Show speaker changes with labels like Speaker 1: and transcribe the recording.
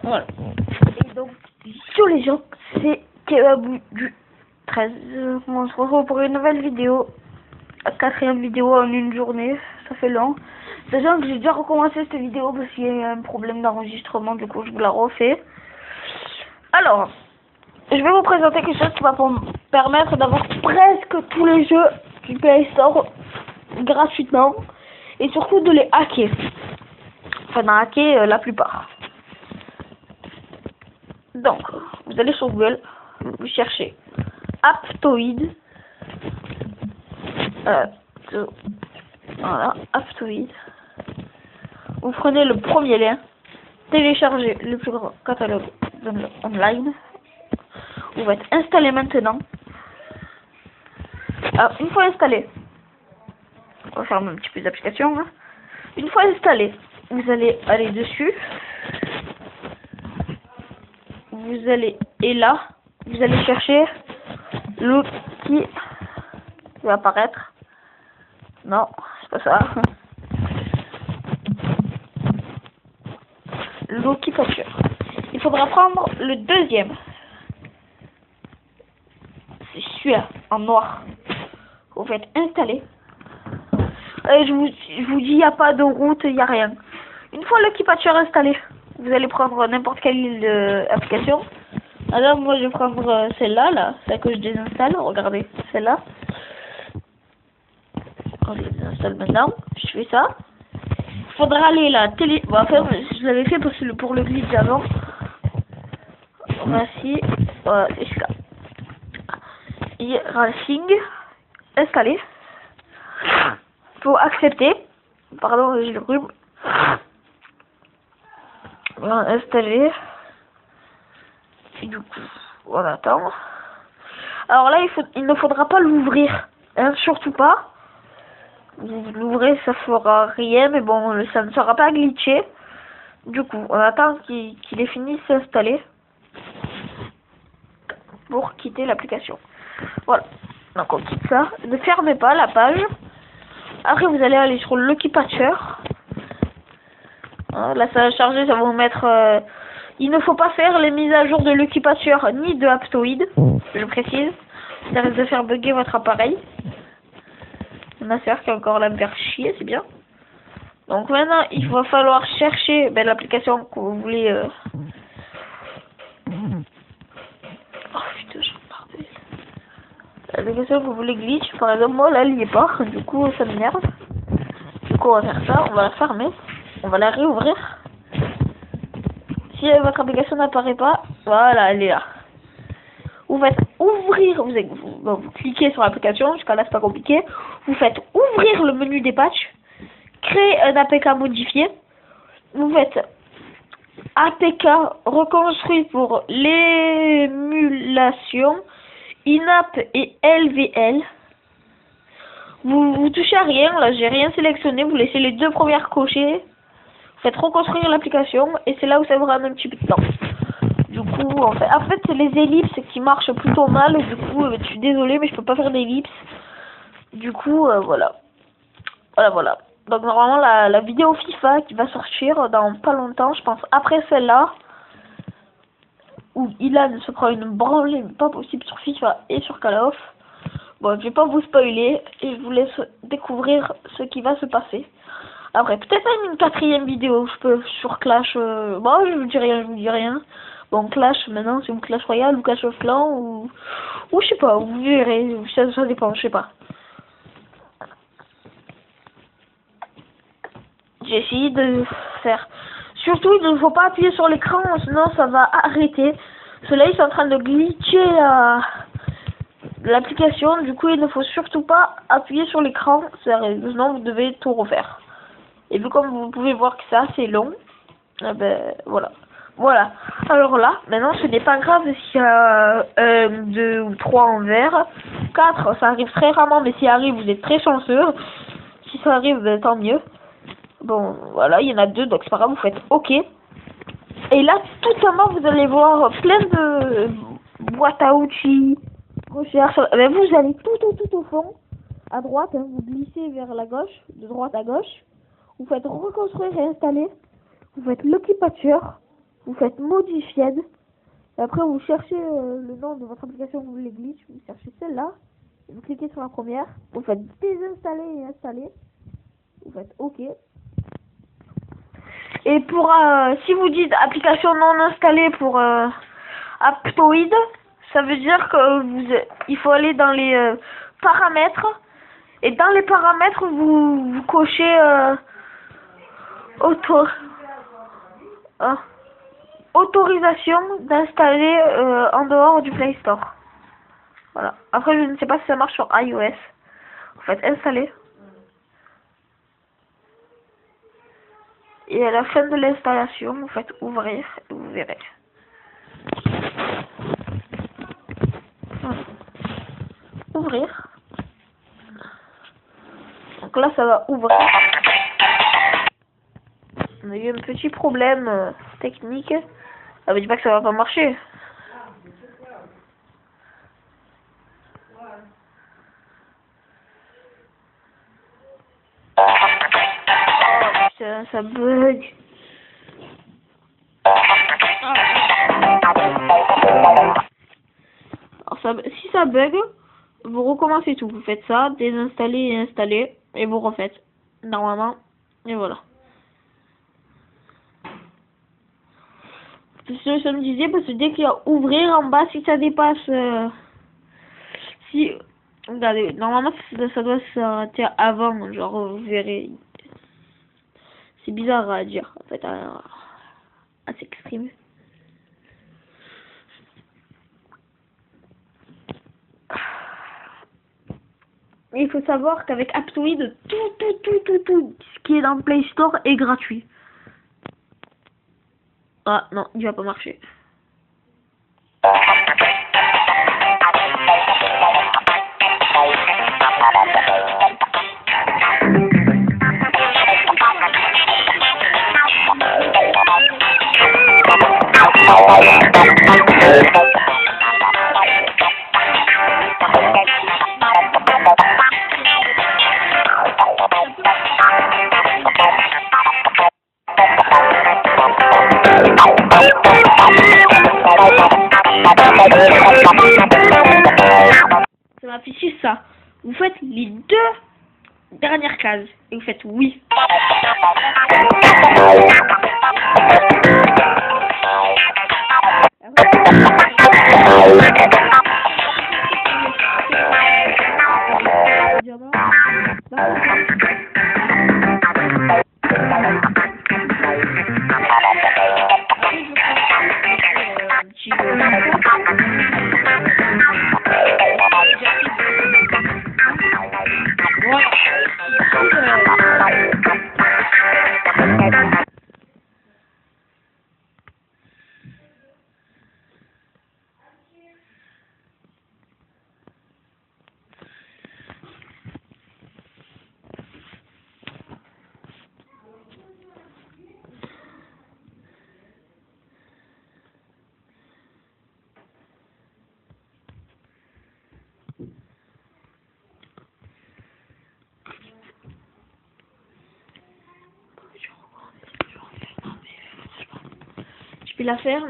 Speaker 1: Voilà. Et donc, sur les gens, c'est Kebabou du 13. On se retrouve pour une nouvelle vidéo. La 4e vidéo en une journée. Ça fait long. Sachant que j'ai déjà recommencé cette vidéo parce qu'il y a un problème d'enregistrement. Du coup, je vous la refais. Alors, je vais vous présenter quelque chose qui va me permettre d'avoir presque tous les jeux du Play Store gratuitement. Et surtout de les hacker. Enfin, d'en hacker la plupart. Donc, vous allez sur Google, vous cherchez Aptoide. Voilà, Aptoide. Vous prenez le premier lien, téléchargez le plus grand catalogue online. Vous faites installer maintenant. Alors, une fois installé, on va fermer un petit peu d'applications. Hein. Une fois installé, vous allez aller dessus. Vous allez, et là, vous allez chercher l'outil qui va apparaître. Non, c'est pas ça. L'outil capture. Il faudra prendre le deuxième. C'est celui-là, en noir. Vous faites installer. Et je vous dis, il n'y a pas de route, il n'y a rien. Une fois le Keepatcher installé, vous allez prendre n'importe quelle application. Alors moi je vais prendre celle-là, là, celle que je désinstalle. Regardez, celle-là. On les désinstalle maintenant. Je fais ça. Il faudra aller là, bon, enfin, je l'avais fait pour le glitch avant. Voici, c'est celui-là. Racing, installer. Faut accepter. Pardon, j'ai le rhume. Installer. Et du coup, on attend. Alors là, il ne faudra pas l'ouvrir. Hein, surtout pas. Vous l'ouvrez, ça fera rien. Mais bon, ça ne sera pas glitché. Du coup, on attend qu'il ait fini de s'installer. Pour quitter l'application. Voilà. Donc on quitte ça. Ne fermez pas la page. Après, vous allez aller sur Lucky Patcher. Là, ça va charger, ça va vous mettre... Il ne faut pas faire les mises à jour de Lucky Patcher ni de Aptoide, je précise. Ça risque de faire bugger votre appareil. Ma soeur qui est encore là me faire chier, c'est bien. Donc maintenant, il va falloir chercher l'application que vous voulez... Oh putain, j'en parle. L'application que vous voulez glitch, par exemple, moi là, elle n'y est pas. Du coup, ça m'énerve. Du coup, on va faire ça, on va la fermer. On va la réouvrir. Si votre application n'apparaît pas, voilà, elle est là. Vous faites ouvrir, vous cliquez sur l'application, jusqu'à là c'est pas compliqué. Vous faites ouvrir le menu des patchs, créer un APK modifié. Vous faites APK reconstruit pour l'émulation, INAP et LVL. Vous touchez à rien, là j'ai rien sélectionné, vous laissez les deux premières cochées. Faites reconstruire l'application et c'est là où ça vous prend un petit peu de temps. Du coup, en fait c'est les ellipses qui marchent plutôt mal. Du coup, je suis désolée, mais je peux pas faire d'ellipses. Du coup, voilà. Voilà. Donc normalement, la vidéo FIFA qui va sortir dans pas longtemps, je pense après celle-là, où Ilan se prend une branlée pas possible sur FIFA et sur Call of. Bon, je vais pas vous spoiler et je vous laisse découvrir ce qui va se passer. Après, peut-être même une 4e vidéo, je peux, sur Clash, bon, je vous dis rien. Bon, Clash, maintenant, c'est une Clash Royale ou Clash of Clans, ou je sais pas, vous verrez, ça dépend, je sais pas. J'ai essayé de faire, surtout, il ne faut pas appuyer sur l'écran, sinon ça va arrêter. Ceux-là, ils sont en train de glitcher l'application, du coup, il ne faut surtout pas appuyer sur l'écran, sinon vous devez tout refaire. Et vu comme vous pouvez voir que c'est assez long, voilà. Voilà. Alors là, maintenant, ce n'est pas grave s'il y a 1, 2 ou 3 en vert. 4, ça arrive très rarement, mais s'il arrive, vous êtes très chanceux. Si ça arrive, tant mieux. Bon, voilà, il y en a 2, donc c'est pas grave, vous faites OK. Et là, tout en bas, vous allez voir plein de boîtes à outils, recherche. Vous allez tout au fond, à droite, hein, vous glissez vers la gauche, de droite à gauche. Vous faites reconstruire et installer. Vous faites Lucky Patcher. vous faites modifier. Et après, vous cherchez le nom de votre application que vous voulez glitch, vous cherchez celle-là. Vous cliquez sur la première, vous faites désinstaller et installer. Vous faites OK. Et pour si vous dites application non installée pour Aptoide, ça veut dire que il faut aller dans les paramètres. Et dans les paramètres, vous cochez autorisation d'installer en dehors du Play Store. Voilà. Après, je ne sais pas si ça marche sur iOS. Vous faites installer. Et à la fin de l'installation, vous faites ouvrir et vous verrez. Voilà. Ouvrir. Donc là, ça va ouvrir. On a eu un petit problème technique. Ça veut dire pas que ça va pas marcher. Ça bug. Alors si ça bug, vous recommencez tout. Vous faites ça, désinstaller et installer, et vous refaites. Normalement, et voilà. Ça me disait parce que dès qu'il y a ouvrir en bas, si ça dépasse, si regardez, normalement ça doit s'arrêter avant, genre vous verrez. C'est bizarre à dire, en fait, à s'exprimer. Mais il faut savoir qu'avec Aptoide, tout ce qui est dans le Play Store est gratuit. Ah non, il va pas marcher. Ça m'affiche ça. Vous faites les deux dernières cases et vous faites oui. Je vais la faire.